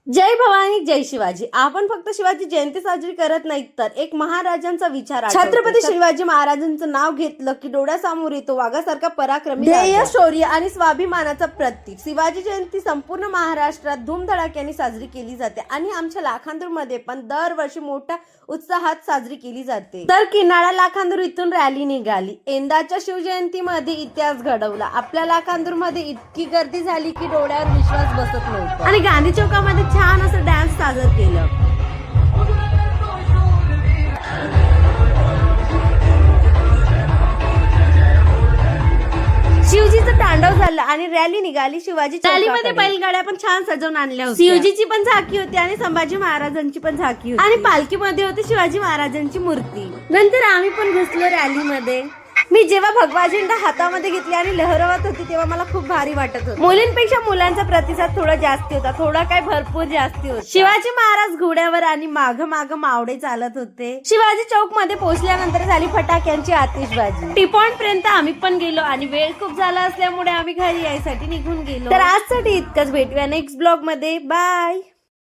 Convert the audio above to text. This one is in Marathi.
जय भवानी जय शिवाजी. आपण फक्त शिवाजी जयंती साजरी करत नाहीत तर एक महाराजांचा विचार छत्रपती शिवाजी महाराजांचं नाव घेतलं की डोळ्यासमोर येतो वाघासारखा पराक्रमी ध्येय, शौर्य आणि स्वाभिमानाचं प्रतीक. शिवाजी जयंती संपूर्ण महाराष्ट्रात धूमधडाक्याने साजरी केली जाते आणि आमच्या लाखांदूरमध्ये पण दरवर्षी मोठ्या उत्साहात साजरी केली जाते. तर किनाळा लाखांदूर इथून रॅली निघाली. यंदाच्या शिवजयंतीमध्ये इतिहास घडवला. आपल्या लाखांदूरमध्ये इतकी गर्दी झाली की डोळ्यावर विश्वास बसत नव्हता आणि गांधी चौकामध्ये छान असं डान्स सादर केलं. शिवजीचं तांडव झालं आणि रॅली निघाली. शिवाजी रॅलीमध्ये बैलगाड्या पण छान सजवून आणल्या होत्या. शिवजीची पण झाकी होती आणि संभाजी महाराजांची पण झाकी होती आणि पालखीमध्ये होती शिवाजी महाराजांची मूर्ती. नंतर आम्ही पण घुसलो रॅलीमध्ये. मी जेव्हा भगवा झेंडा हातामध्ये घेतली आणि लहरवत होती तेव्हा मला खूप भारी वाटत होतं. मुलींपेक्षा मुलांचा प्रतिसाद थोडा जास्ती होता, थोडा काय भरपूर जास्ती होता. शिवाजी महाराज घोड्यावर आणि माग माग मावडे चालत होते. शिवाजी चौक मध्ये पोहोचल्यानंतर झाली फटाक्यांची आतिषबाजी. टी पॉइंट पर्यंत आम्ही पण गेलो आणि वेळ खूप झाला असल्यामुळे आम्ही घरी यायसाठी निघून गेलो. तर आजसाठी इतकंच. भेटूया नेक्स्ट ब्लॉग मध्ये. बाय.